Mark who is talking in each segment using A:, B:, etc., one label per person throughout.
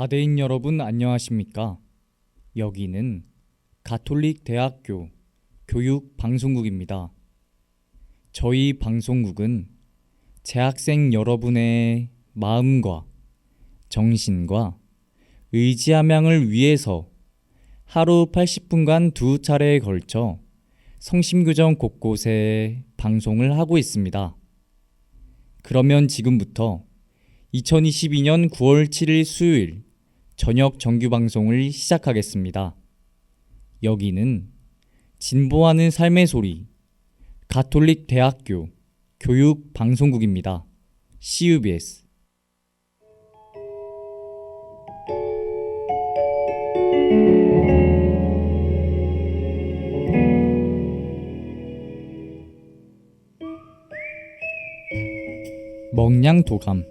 A: 가대인 여러분 안녕하십니까? 여기는 가톨릭 대학교 교육방송국입니다. 저희 방송국은 재학생 여러분의 마음과 정신과 의지함양을 위해서 하루 80분간 2차례에 걸쳐 성심교정 곳곳에 방송을 하고 있습니다. 그러면 지금부터 2022년 9월 7일 수요일 저녁 정규 방송을 시작하겠습니다. 여기는 진보하는 삶의 소리 가톨릭 대학교 교육 방송국입니다. CUBS. 먹냥도감.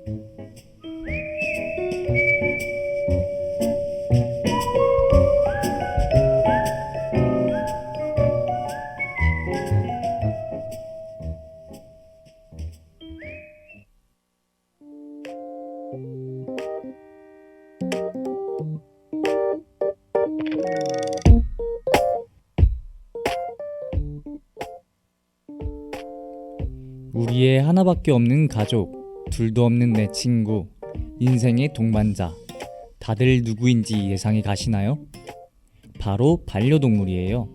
A: 우리의 하나밖에 없는 가족, 둘도 없는 내 친구, 인생의 동반자, 다들 누구인지 예상이 가시나요? 바로 반려동물이에요.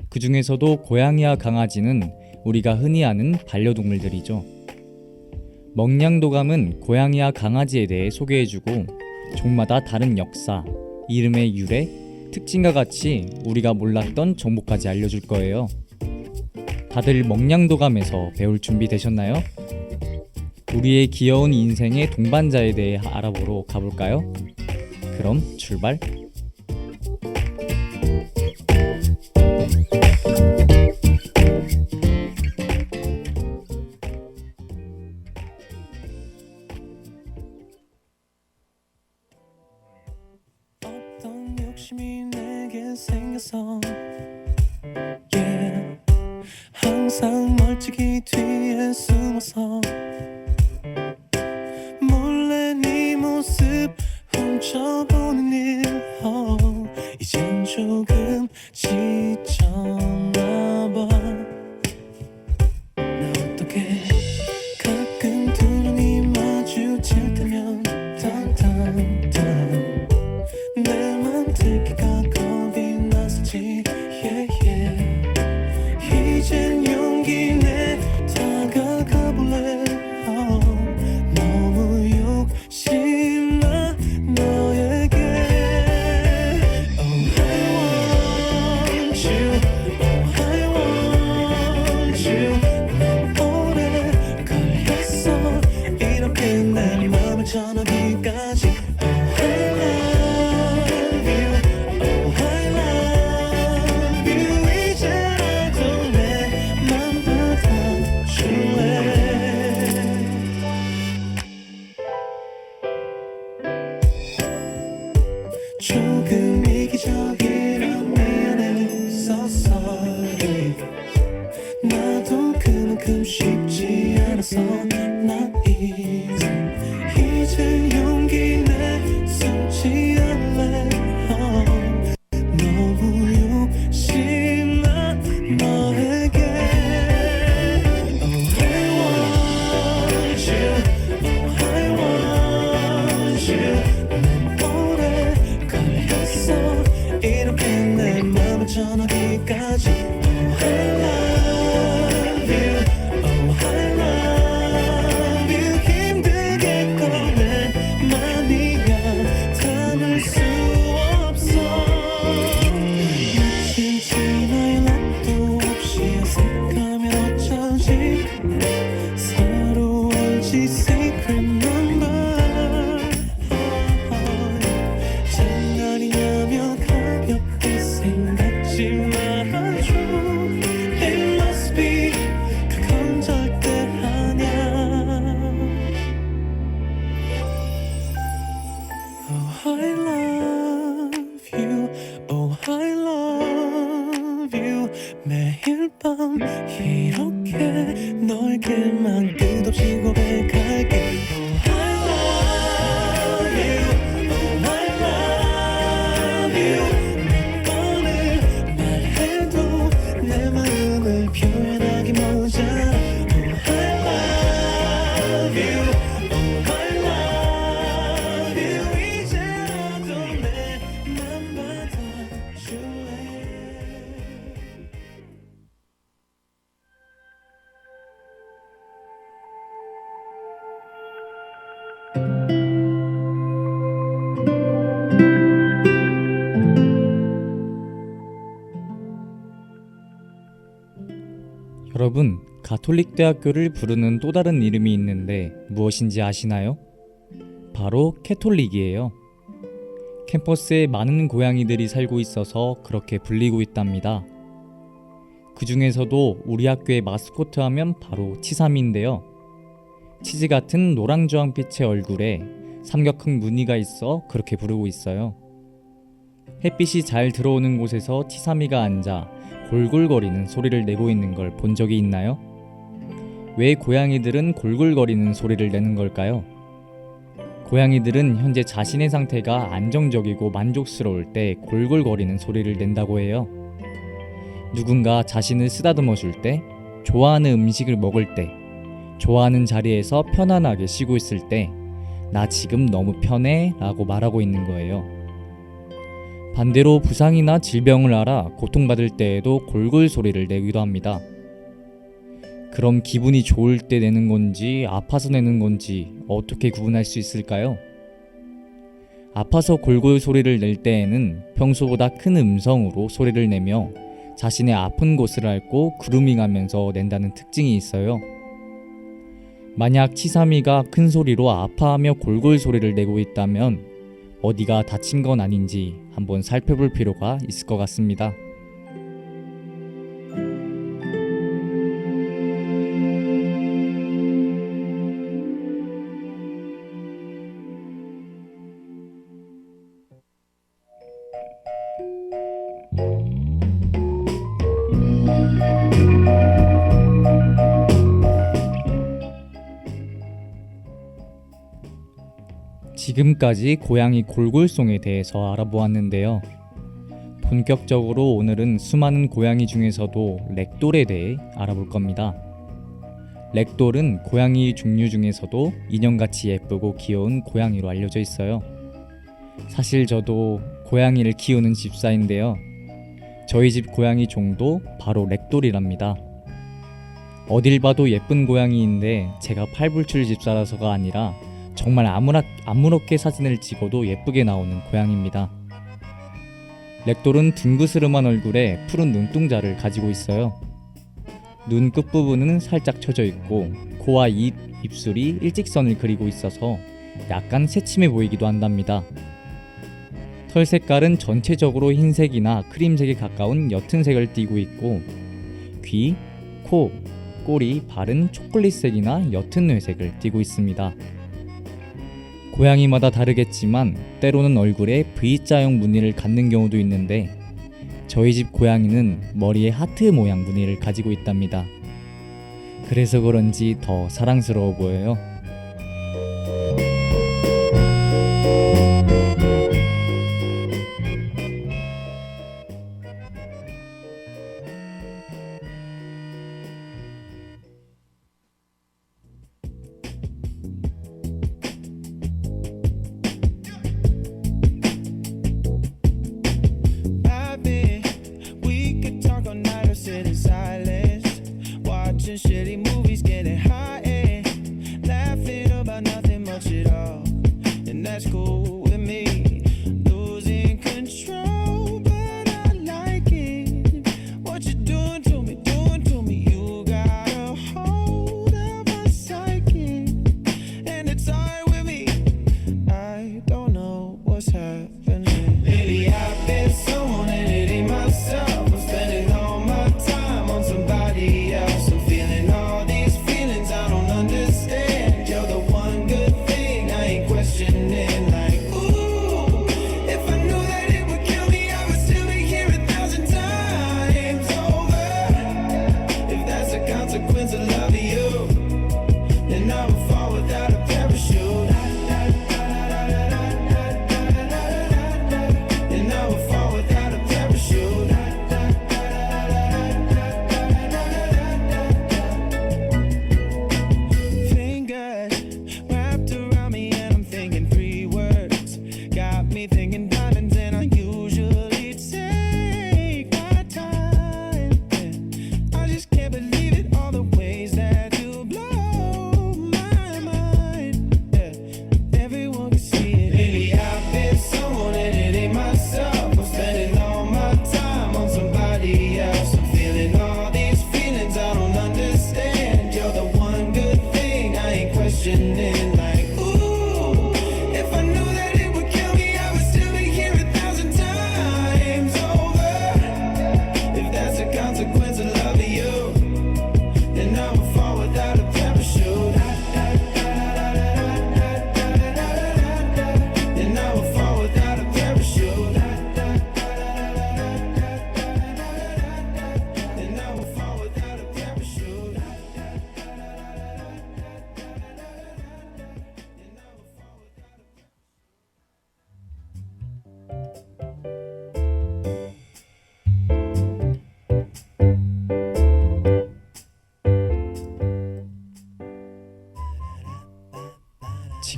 A: 그 중에서도 고양이와 강아지는 우리가 흔히 아는 반려동물들이죠. 먹냥도감은 고양이와 강아지에 대해 소개해주고 종마다 다른 역사, 이름의 유래, 특징과 같이 우리가 몰랐던 정보까지 알려줄 거예요. 다들 먹냥도감에서 배울 준비 되셨나요? 우리의 귀여운 인생의 동반자에 대해 알아보러 가볼까요? 그럼 출발!
B: 어떤 욕심이 내게 생겨서 항상 멀찍이 뒤에 숨어서 몰래 네 모습 훔쳐보는 일 이젠 조금 지쳤나봐. 나 어떡해. 가끔 두 눈이 마주칠 때면 딴딴딴 내 맘 들기가 겁이 나서지. 이젠 용기 내 다가가 볼래. 너무 욕심나 너에게. Oh I want you, oh I want you. 너무 오래 걸렸어 이렇게 내 맘을 전하기까지. Oh I love you, oh I love you. 이제라도 내 맘 받아줄래. 조금 이기적이라 미안해. So sorry. 나도 그만큼 쉽지 않아서 not easy. 이제 용기 내 숨지 않을래. 너무 욕심나 너에게. Oh I want you, oh I want you. 너무 오래 걸렸어 이렇게 내 맘을 전하기까지. Oh I love you, oh I love you. 힘들게 꺼낸 맘이야 담을 수 없어. 마침 지나의 락도 없이 어색하면 어쩌지. 서로 알지 secret number. 장난이냐며 가볍게 생각지 말아줘. It must be 그건 절대 아냐. Oh I love you, oh I love you. 매일 밤 이렇게 너에게만 끝없이 고백할게. Oh I love you, oh
A: 여러분, 가톨릭 대학교를 부르는 또 다른 이름이 있는데 무엇인지 아시나요? 바로 캐톨릭이에요. 캠퍼스에 많은 고양이들이 살고 있어서 그렇게 불리고 있답니다. 그 중에서도 우리 학교의 마스코트 하면 바로 치삼인데요. 치즈 같은 노랑주황빛의 얼굴에 삼각형 무늬가 있어 그렇게 부르고 있어요. 햇빛이 잘 들어오는 곳에서 치삼이가 앉아 골골거리는 소리를 내고 있는 걸 본 적이 있나요? 왜 고양이들은 골골거리는 소리를 내는 걸까요? 고양이들은 현재 자신의 상태가 안정적이고 만족스러울 때 골골거리는 소리를 낸다고 해요. 누군가 자신을 쓰다듬어 줄 때, 좋아하는 음식을 먹을 때, 좋아하는 자리에서 편안하게 쉬고 있을 때, 나 지금 너무 편해 라고 말하고 있는 거예요. 반대로 부상이나 질병을 앓아 고통받을 때에도 골골 소리를 내기도 합니다. 그럼 기분이 좋을 때 내는 건지 아파서 내는 건지 어떻게 구분할 수 있을까요? 아파서 골골 소리를 낼 때에는 평소보다 큰 음성으로 소리를 내며 자신의 아픈 곳을 앓고 그루밍하면서 낸다는 특징이 있어요. 만약 치삼이가 큰 소리로 아파하며 골골 소리를 내고 있다면 어디가 다친 건 아닌지 한번 살펴볼 필요가 있을 것 같습니다. 지금까지 고양이 골골송에 대해서 알아보았는데요. 본격적으로 오늘은 수많은 고양이 중에서도 렉돌에 대해 알아볼 겁니다. 렉돌은 고양이 종류 중에서도 인형같이 예쁘고 귀여운 고양이로 알려져 있어요. 사실 저도 고양이를 키우는 집사인데요. 저희 집 고양이 종도 바로 렉돌이랍니다. 어딜 봐도 예쁜 고양이인데 제가 팔불출 집사라서가 아니라 정말 아무렇게 사진을 찍어도 예쁘게 나오는 고양이입니다. 렉돌은 둥그스름한 얼굴에 푸른 눈동자를 가지고 있어요. 눈 끝부분은 살짝 처져 있고 코와 입, 입술이 일직선을 그리고 있어서 약간 새침해 보이기도 한답니다. 털 색깔은 전체적으로 흰색이나 크림색에 가까운 옅은 색을 띠고 있고 귀, 코, 꼬리, 발은 초콜릿색이나 옅은 회색을 띠고 있습니다. 고양이마다 다르겠지만 때로는 얼굴에 V자형 무늬를 갖는 경우도 있는데 저희 집 고양이는 머리에 하트 모양 무늬를 가지고 있답니다. 그래서 그런지 더 사랑스러워 보여요.
B: We could talk all night or sit in silence, watching shitty movies, getting high.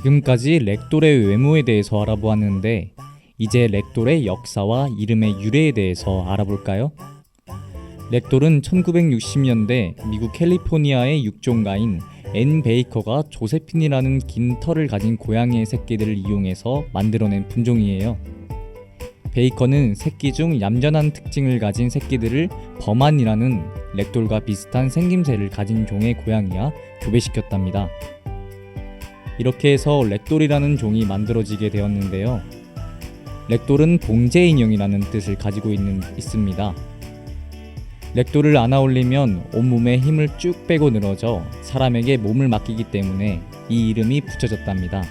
A: 지금까지 렉돌의 외모에 대해서 알아보았는데 이제 렉돌의 역사와 이름의 유래에 대해서 알아볼까요? 렉돌은 1960년대 미국 캘리포니아의 육종가인 앤 베이커가 조세핀이라는 긴 털을 가진 고양이의 새끼들을 이용해서 만들어낸 품종이에요. 베이커는 새끼 중 얌전한 특징을 가진 새끼들을 버만이라는 렉돌과 비슷한 생김새를 가진 종의 고양이와 교배시켰답니다. 이렇게 해서 렉돌이라는 종이 만들어지게 되었는데요. 렉돌은 봉제 인형이라는 뜻을 가지고 있습니다. 렉돌을 안아 올리면 온몸에 힘을 쭉 빼고 늘어져 사람에게 몸을 맡기기 때문에 이 이름이 붙여졌답니다.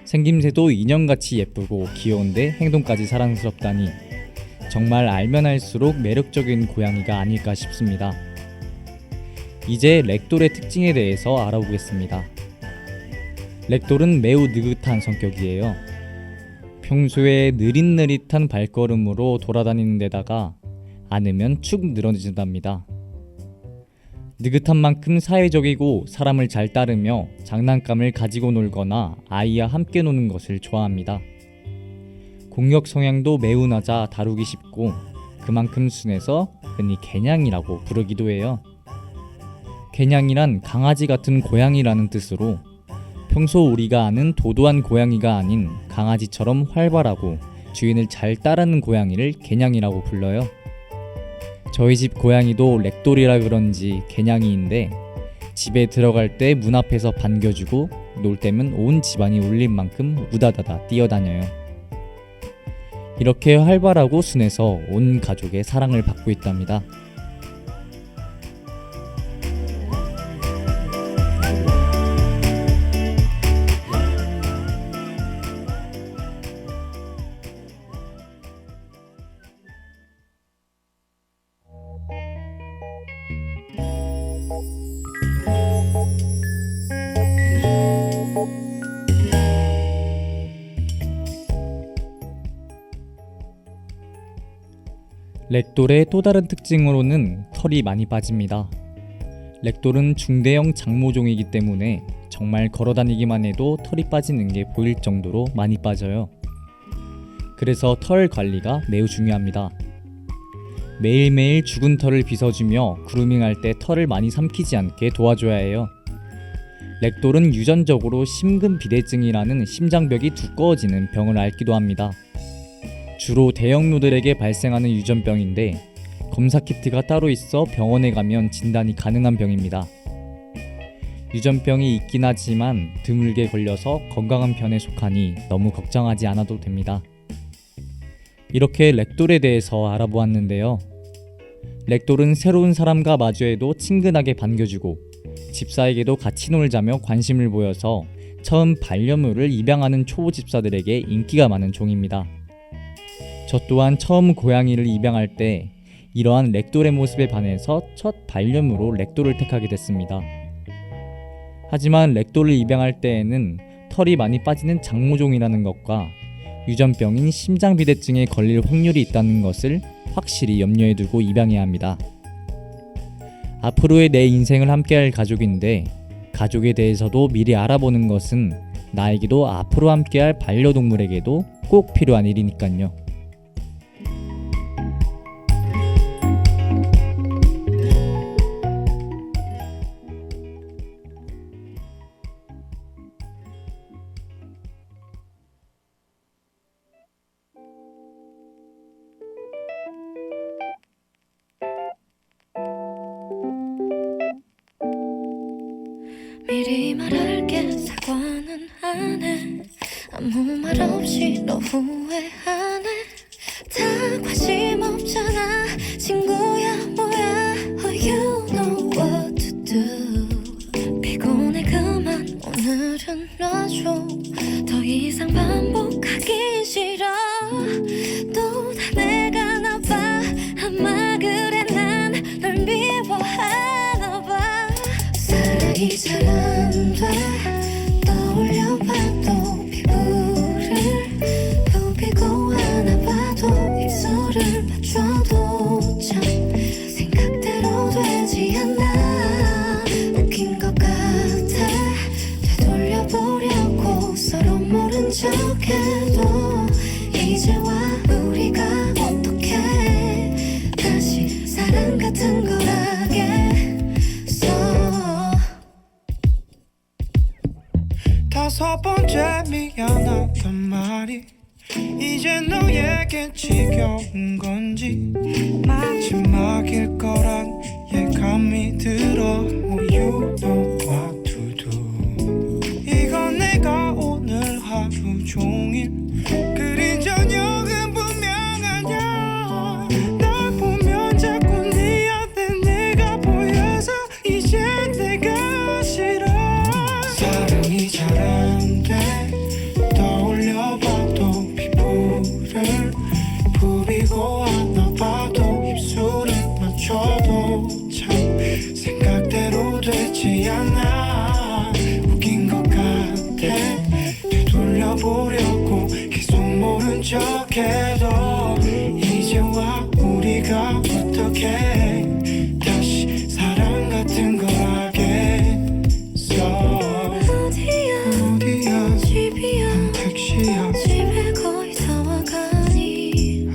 A: 생김새도 인형같이 예쁘고 귀여운데 행동까지 사랑스럽다니 정말 알면 알수록 매력적인 고양이가 아닐까 싶습니다. 이제 렉돌의 특징에 대해서 알아보겠습니다. 렉돌은 매우 느긋한 성격이에요. 평소에 느릿느릿한 발걸음으로 돌아다니는 데다가 안으면 축 늘어진답니다. 느긋한 만큼 사회적이고 사람을 잘 따르며 장난감을 가지고 놀거나 아이와 함께 노는 것을 좋아합니다. 공격 성향도 매우 낮아 다루기 쉽고 그만큼 순해서 흔히 개냥이라고 부르기도 해요. 개냥이란 강아지 같은 고양이라는 뜻으로 평소 우리가 아는 도도한 고양이가 아닌 강아지처럼 활발하고 주인을 잘 따르는 고양이를 개냥이라고 불러요. 저희 집 고양이도 렉돌이라 그런지 개냥이인데 집에 들어갈 때 문 앞에서 반겨주고 놀 때면 온 집안이 울릴 만큼 우다다다 뛰어다녀요. 이렇게 활발하고 순해서 온 가족의 사랑을 받고 있답니다. 렉돌의 또 다른 특징으로는 털이 많이 빠집니다. 렉돌은 중대형 장모종이기 때문에 정말 걸어다니기만 해도 털이 빠지는 게 보일 정도로 많이 빠져요. 그래서 털 관리가 매우 중요합니다. 매일매일 죽은 털을 빗어주며 그루밍할 때 털을 많이 삼키지 않게 도와줘야 해요. 렉돌은 유전적으로 심근비대증이라는 심장벽이 두꺼워지는 병을 앓기도 합니다. 주로 대형묘들에게 발생하는 유전병인데 검사 키트가 따로 있어 병원에 가면 진단이 가능한 병입니다. 유전병이 있긴 하지만 드물게 걸려서 건강한 편에 속하니 너무 걱정하지 않아도 됩니다. 이렇게 렉돌에 대해서 알아보았는데요. 렉돌은 새로운 사람과 마주해도 친근하게 반겨주고 집사에게도 같이 놀자며 관심을 보여서 처음 반려묘를 입양하는 초보 집사들에게 인기가 많은 종입니다. 저 또한 처음 고양이를 입양할 때 이러한 렉돌의 모습에 반해서 첫 반려묘로 렉돌을 택하게 됐습니다. 하지만 렉돌을 입양할 때에는 털이 많이 빠지는 장모종이라는 것과 유전병인 심장비대증에 걸릴 확률이 있다는 것을 확실히 염려해 두고 입양해야 합니다. 앞으로의 내 인생을 함께할 가족인데 가족에 대해서도 미리 알아보는 것은 나에게도 앞으로 함께할 반려동물에게도 꼭 필요한 일이니까요.
C: 미리 말할게 사과는 안 해 아무 말 없이 너 후회하네 다 관심 없잖아 친구야 뭐야 Oh you know what to do 피곤해 그만 오늘은 놔줘 더 이상 반복하기 싫어 또 다 내가 나봐 아마 그래 난 널 미워하나 봐 사랑이 잘 안 돼 떠올려봐도 피부를 부비고
B: 첫 번째 미안하단 말이 이제 너에겐 지겨운 건지 마지막일 거란 예감이 들어. You know what to do. 이건 내가 오늘 하루 종일 그린 저녁은 분명하냐. 날 보면 자꾸 네 앞에 내가 보여서 이제 내가 싫어. 사랑이 잘 안 돼. 떠올려봐도 피부를 부비고 안아봐도 입술을 맞춰도 참 생각대로 되지 않아. 웃긴 것 같아. 되돌려보려고 계속 모른 척해도 이제와 우리가 어떻게 다시 사랑 같은 걸 하겠어. 어디야
C: 집이야
B: 택시야.
C: 집에 거의 다 와가니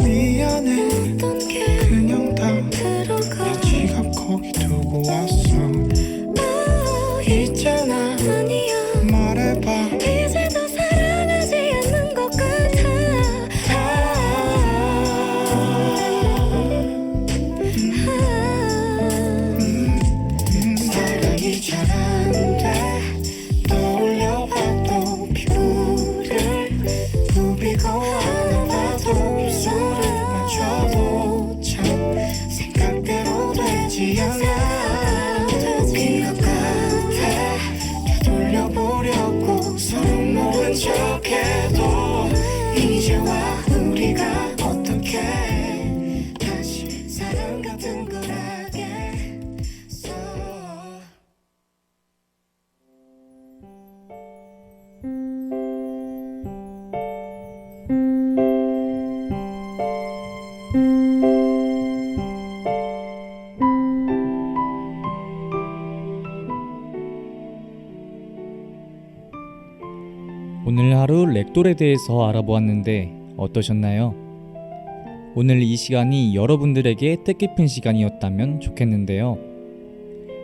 B: 미안해.
C: 어떤 게
B: 그냥 다
C: 들어가.
B: 내 지갑 거기 두고 왔어. 있잖아
C: 아니야
B: 말해봐.
C: 이제 더 사랑하지 않는 것 같아.
B: 사랑이 잘 안 돼. 떠올려봐도 피부를 부비고 안아봐도 입술을 맞춰도 참 생각대로 되지 않아. 웃긴 것 같아. 되돌려보려고 서로 모른 척해도 이제와 우리가 어떻게 다시 사랑 같은 걸 하겠어.
A: 오늘 하루 렉돌에 대해서 알아보았는데 어떠셨나요? 오늘 이 시간이 여러분들에게 뜻깊은 시간이었다면 좋겠는데요.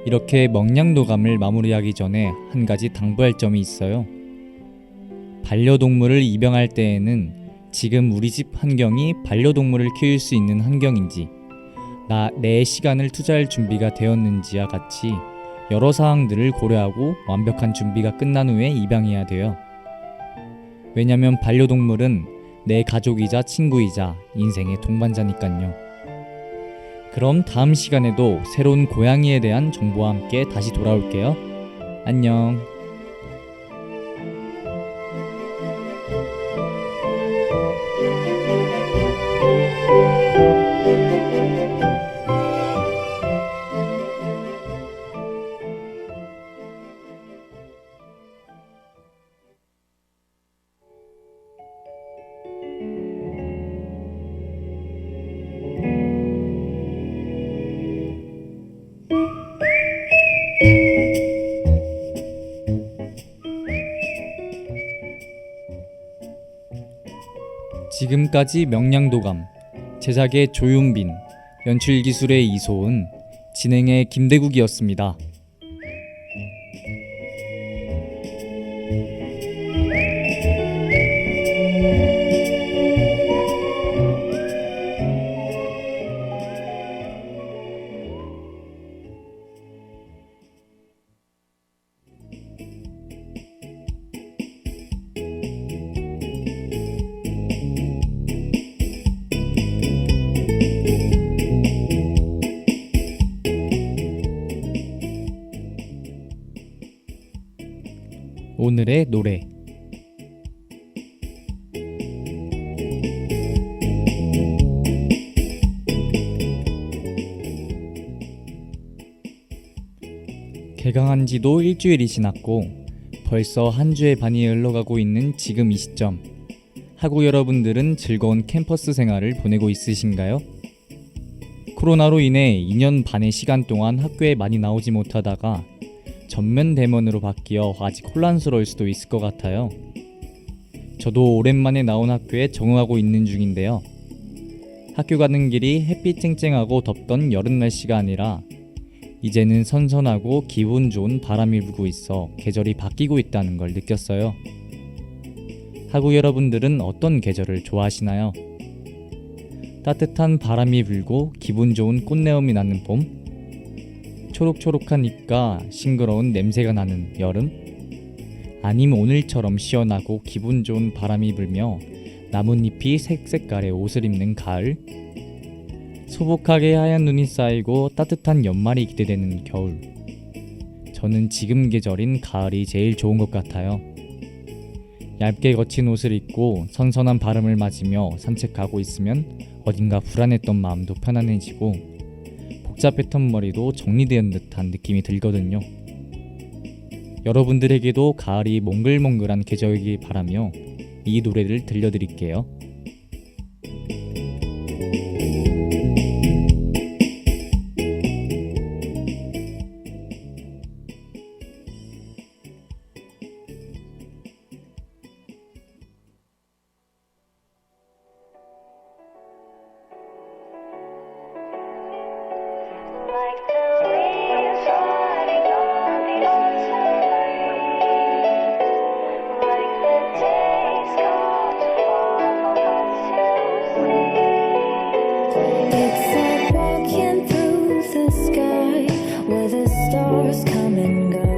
A: 이렇게 명량도감을 마무리하기 전에 한 가지 당부할 점이 있어요. 반려동물을 입양할 때에는 지금 우리 집 환경이 반려동물을 키울 수 있는 환경인지, 내 시간을 투자할 준비가 되었는지와 같이 여러 사항들을 고려하고 완벽한 준비가 끝난 후에 입양해야 돼요. 왜냐면 반려동물은 내 가족이자 친구이자 인생의 동반자니깐요. 그럼 다음 시간에도 새로운 고양이에 대한 정보와 함께 다시 돌아올게요. 안녕. 지금까지 명량도감, 제작의 조윤빈, 연출기술의 이소은, 진행의 김대국이었습니다. 오늘의 노래. 개강한 지도 일주일이 지났고 벌써 한 주의 반이 흘러가고 있는 지금 이 시점, 학우 여러분들은 즐거운 캠퍼스 생활을 보내고 있으신가요? 코로나로 인해 2년 반의 시간 동안 학교에 많이 나오지 못하다가 전면 대면으로 바뀌어 아직 혼란스러울 수도 있을 것 같아요. 저도 오랜만에 나온 학교에 적응하고 있는 중인데요. 학교 가는 길이 햇빛 쨍쨍하고 덥던 여름 날씨가 아니라 이제는 선선하고 기분 좋은 바람이 불고 있어 계절이 바뀌고 있다는 걸 느꼈어요. 하구 여러분들은 어떤 계절을 좋아하시나요? 따뜻한 바람이 불고 기분 좋은 꽃내음이 나는 봄? 초록초록한 잎과 싱그러운 냄새가 나는 여름? 아니면 오늘처럼 시원하고 기분 좋은 바람이 불며 나뭇잎이 색색깔의 옷을 입는 가을? 소복하게 하얀 눈이 쌓이고 따뜻한 연말이 기대되는 겨울. 저는 지금 계절인 가을이 제일 좋은 것 같아요. 얇게 거친 옷을 입고 선선한 바람을 맞으며 산책하고 있으면 어딘가 불안했던 마음도 편안해지고 복잡했던 머리도 정리된 듯한 느낌이 들거든요. 여러분들에게도 가을이 몽글몽글한 계절이길 바라며 이 노래를 들려드릴게요.
C: Like the leaves falling on the autumn breeze, like the days gone too far for us to see. It's like walking through the sky where the stars come and go.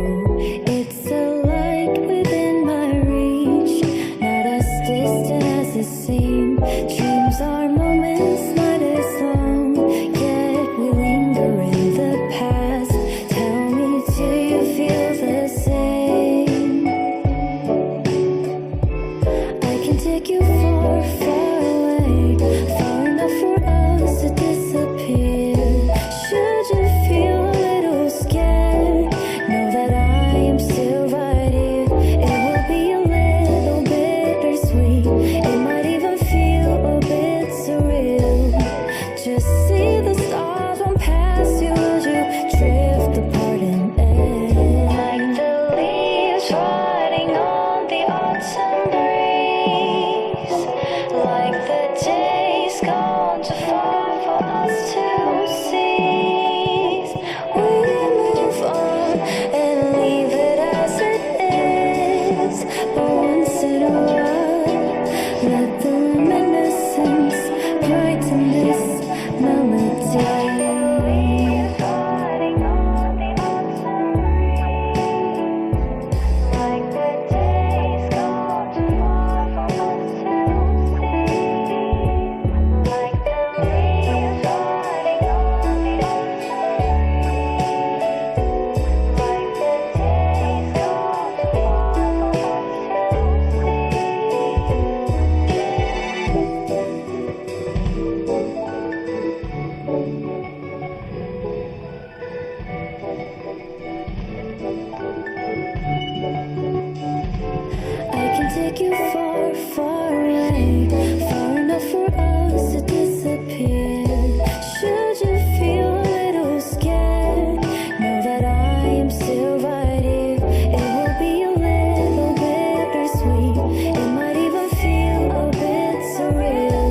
C: It's a light within my reach, not as distant as it seems. Dreams are moments not as long, yet we linger in the past. Tell me, do you feel the same? I can take you far, far away, far enough for us to disappear. Should you feel a little scared, know that I am still right here. It will be a little bittersweet, it might even feel a bit surreal. Just see the stars won't pass you as you drift apart and end. Like the leaves riding on the autumn breeze, like the days gone too far for us to seize. We move on and leave it as it is, but once in a while, let the reminiscence brighten this melody. Like the days gone too far for us to see. Like the leaves falling on the autumn breeze, like the days gone too far for I can take you far, far away, far enough for us to disappear. Should you feel a little scared, know that I am still right here. It will be a little bittersweet, it might even feel a bit surreal.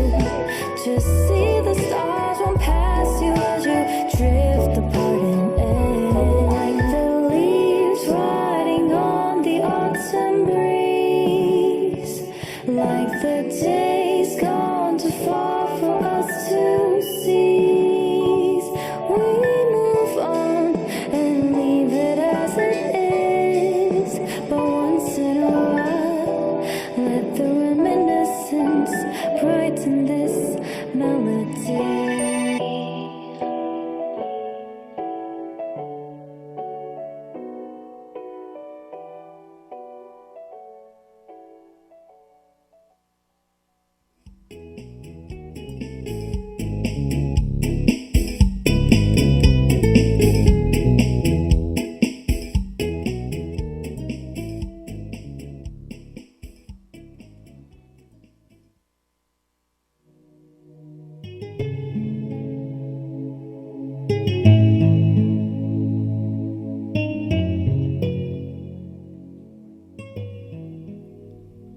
C: Just see the stars won't pass you as you drift apart and end. Like the leaves riding on the autumn breeze, like the days gone too far for us to seize. We move on and leave it as it is, but once in a while, let the reminiscence brighten this melody.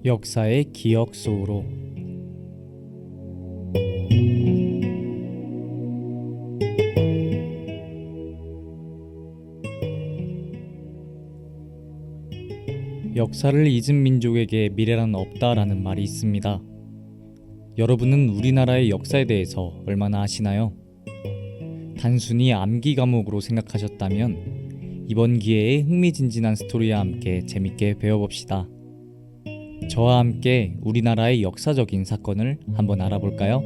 A: 역사의 기억 속으로. 역사를 잊은 민족에게 미래란 없다라는 말이 있습니다. 여러분은 우리나라의 역사에 대해서 얼마나 아시나요? 단순히 암기 과목으로 생각하셨다면 이번 기회에 흥미진진한 스토리와 함께 재밌게 배워봅시다. 저와 함께 우리나라의 역사적인 사건을 한번 알아볼까요?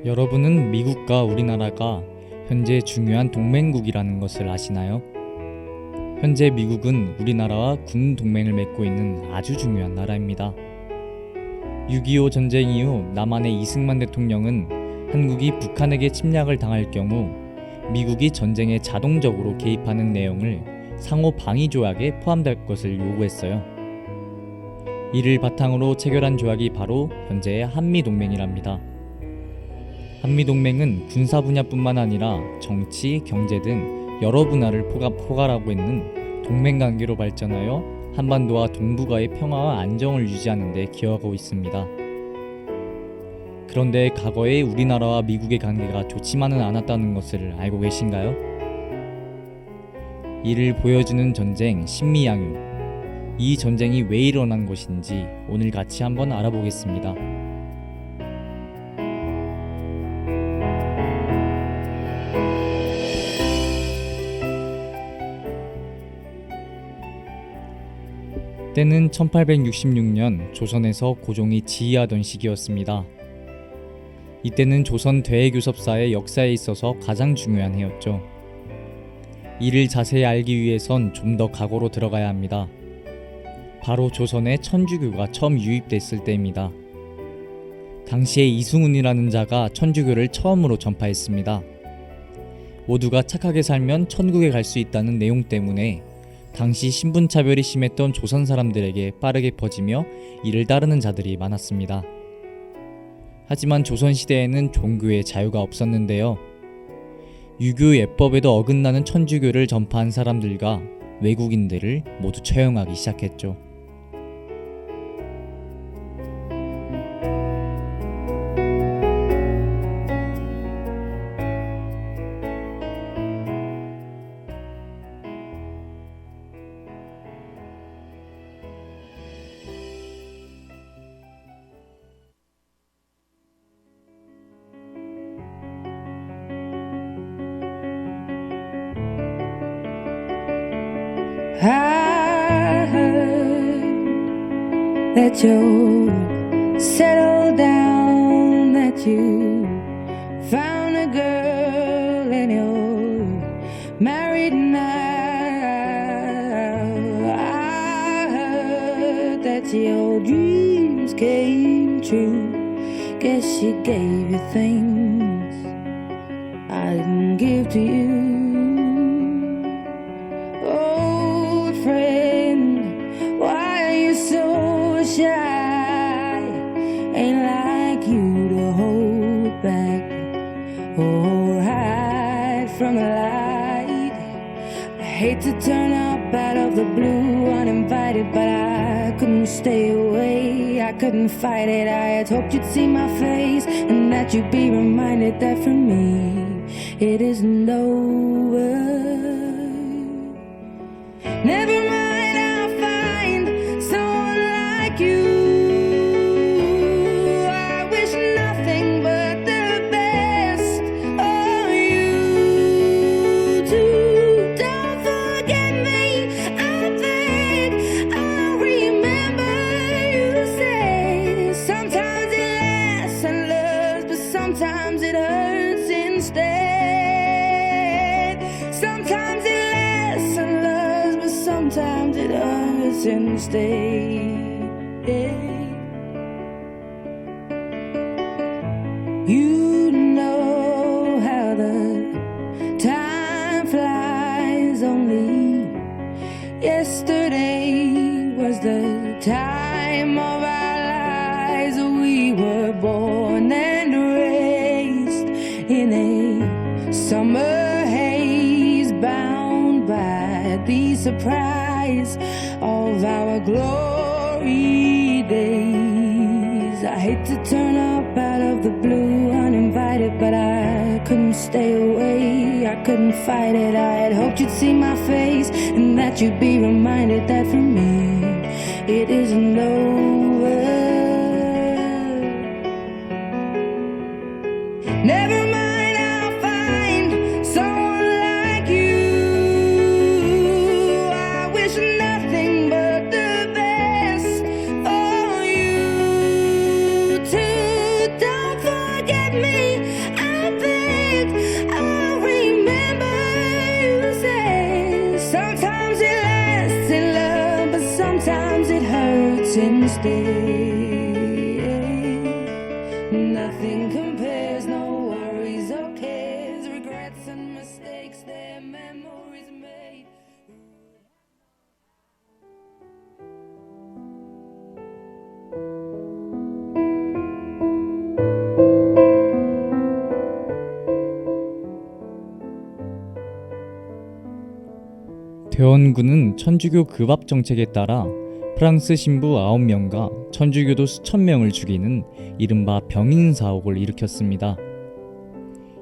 A: 여러분은 미국과 우리나라가 현재 중요한 동맹국이라는 것을 아시나요? 현재 미국은 우리나라와 군 동맹을 맺고 있는 아주 중요한 나라입니다. 6.25 전쟁 이후 남한의 이승만 대통령은 한국이 북한에게 침략을 당할 경우 미국이 전쟁에 자동적으로 개입하는 내용을 상호 방위 조약에 포함될 것을 요구했어요. 이를 바탕으로 체결한 조약이 바로 현재의 한미동맹이랍니다. 한미동맹은 군사 분야뿐만 아니라 정치, 경제 등 여러 분야를 포괄하고 있는 동맹관계로 발전하여 한반도와 동북아의 평화와 안정을 유지하는 데 기여하고 있습니다. 그런데 과거에 우리나라와 미국의 관계가 좋지만은 않았다는 것을 알고 계신가요? 이를 보여주는 전쟁 신미양요. 이 전쟁이 왜 일어난 것인지 오늘 같이 한번 알아보겠습니다. 때는 1866년 조선에서 고종이 지휘하던 시기였습니다. 이때는 조선 대외교섭사의 역사에 있어서 가장 중요한 해였죠. 이를 자세히 알기 위해선 좀 더 과거로 들어가야 합니다. 바로 조선에 천주교가 처음 유입됐을 때입니다. 당시에 이승훈이라는 자가 천주교를 처음으로 전파했습니다. 모두가 착하게 살면 천국에 갈 수 있다는 내용 때문에 당시 신분차별이 심했던 조선 사람들에게 빠르게 퍼지며 이를 따르는 자들이 많았습니다. 하지만 조선시대에는 종교의 자유가 없었는데요. 유교 예법에도 어긋나는 천주교를 전파한 사람들과 외국인들을 모두 처형하기 시작했죠.
D: I heard that you settled down, that you found a girl and you're married now. I heard that your dreams came true. Guess she gave you things I didn't give to you. Ain't like you to hold back or hide from the light. I hate to turn up out of the blue uninvited, but I couldn't stay away. I couldn't fight it. I had hoped you'd see my face and that you'd be reminded that for me it isn't over. Never mind, I'll find someone like you. Sometimes it hurts instead. Sometimes it lasts and loves, but sometimes it hurts instead. You know how the time flies. Only yesterday was the summer haze, bound by the surprise of our glory days. I hate to turn up out of the blue uninvited, but I couldn't stay away, I couldn't fight it. I had hoped you'd see my face and that you'd be reminded that for me it isn't over. Never mind, I'll find someone like you. I wish nothing but the best for you too. Don't forget me, I beg. I remember you said sometimes it lasts in love, but sometimes it hurts instead. Nothing compares, no worries or cares, regrets and mistakes, their memories made.
A: 대원군은 천주교 급압 정책에 따라 프랑스 신부 9명과 천주교도 수천 명을 죽이는 이른바 병인 사옥을 일으켰습니다.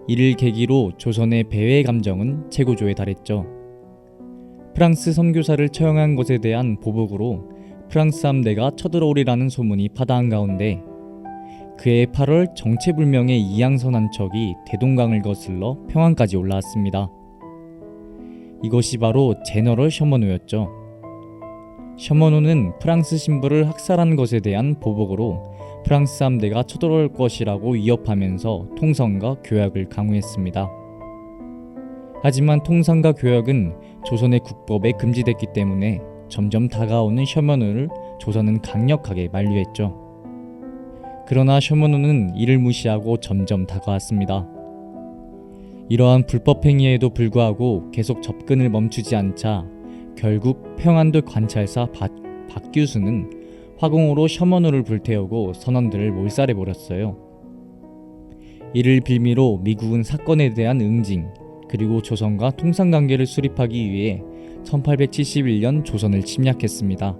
A: 이를 계기로 조선의 배회 감정은 최고조에 달했죠. 프랑스 선교사를 처형한 것에 대한 보복으로 프랑스 함대가 쳐들어오리라는 소문이 파다한 가운데 그해 8월 정체불명의 이양선 한 척이 대동강을 거슬러 평안까지 올라왔습니다. 이것이 바로 제너럴 셔먼호였죠. 셔먼호는 프랑스 신부를 학살한 것에 대한 보복으로 프랑스 함대가 쳐들어올 것이라고 위협하면서 통성과 교역을 강요했습니다. 하지만 통상과 교역은 조선의 국법에 금지됐기 때문에 점점 다가오는 셔먼호를 조선은 강력하게 만류했죠. 그러나 셔먼호는 이를 무시하고 점점 다가왔습니다. 이러한 불법 행위에도 불구하고 계속 접근을 멈추지 않자 결국 평안도 관찰사 박규수는 화공으로 셔먼호를 불태우고 선원들을 몰살해버렸어요. 이를 빌미로 미국은 사건에 대한 응징 그리고 조선과 통상관계를 수립하기 위해 1871년 조선을 침략했습니다.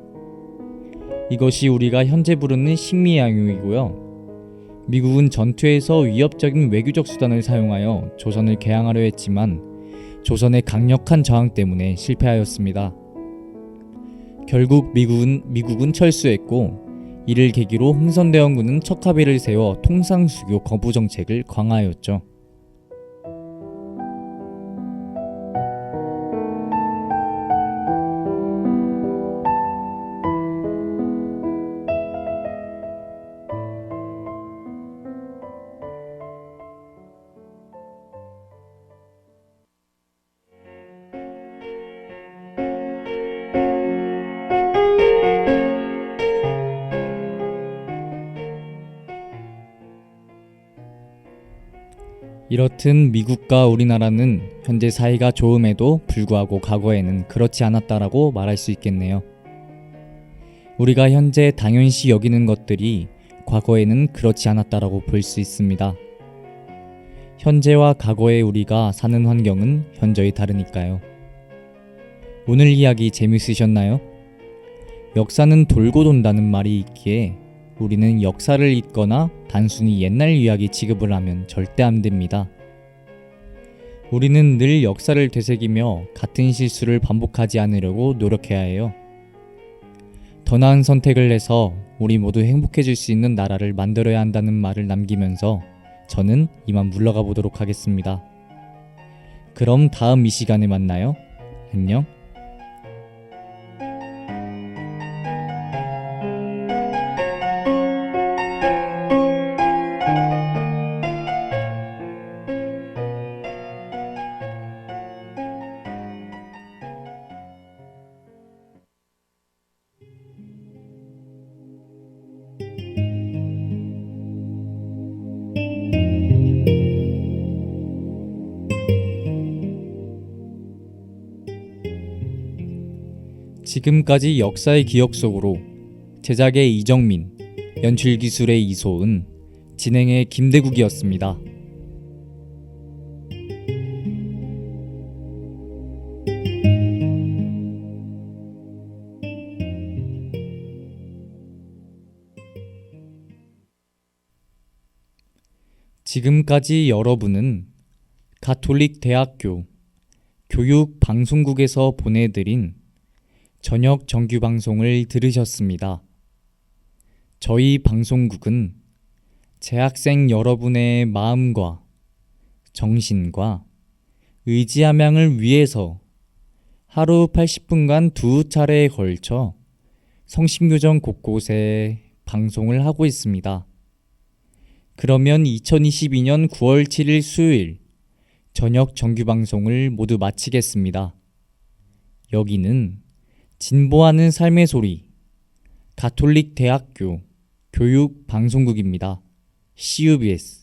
A: 이것이 우리가 현재 부르는 식미양요이고요. 미국은 전투에서 위협적인 외교적 수단을 사용하여 조선을 개항하려 했지만 조선의 강력한 저항 때문에 실패하였습니다. 결국 미국은 철수했고 이를 계기로 흥선대원군은 척하비를 세워 통상수교 거부 정책을 강화하였죠. 이렇듯 미국과 우리나라는 현재 사이가 좋음에도 불구하고 과거에는 그렇지 않았다라고 말할 수 있겠네요. 우리가 현재 당연시 여기는 것들이 과거에는 그렇지 않았다라고 볼 수 있습니다. 현재와 과거의 우리가 사는 환경은 현저히 다르니까요. 오늘 이야기 재밌으셨나요? 역사는 돌고 돈다는 말이 있기에 우리는 역사를 잊거나 단순히 옛날 이야기 취급을 하면 절대 안 됩니다. 우리는 늘 역사를 되새기며 같은 실수를 반복하지 않으려고 노력해야 해요. 더 나은 선택을 해서 우리 모두 행복해질 수 있는 나라를 만들어야 한다는 말을 남기면서 저는 이만 물러가 보도록 하겠습니다. 그럼 다음 이 시간에 만나요. 안녕. 지금까지 역사의 기억 속으로 제작의 이정민, 연출기술의 이소은, 진행의 김대국이었습니다. 지금까지 여러분은 가톨릭 대학교 교육방송국에서 보내드린 저녁 정규 방송을 들으셨습니다. 저희 방송국은 재학생 여러분의 마음과 정신과 의지함양을 위해서 하루 80분간 2차례에 걸쳐 성심교정 곳곳에 방송을 하고 있습니다. 그러면 2022년 9월 7일 수요일 저녁 정규 방송을 모두 마치겠습니다. 여기는 진보하는 삶의 소리 가톨릭 대학교 교육 방송국입니다. CUBS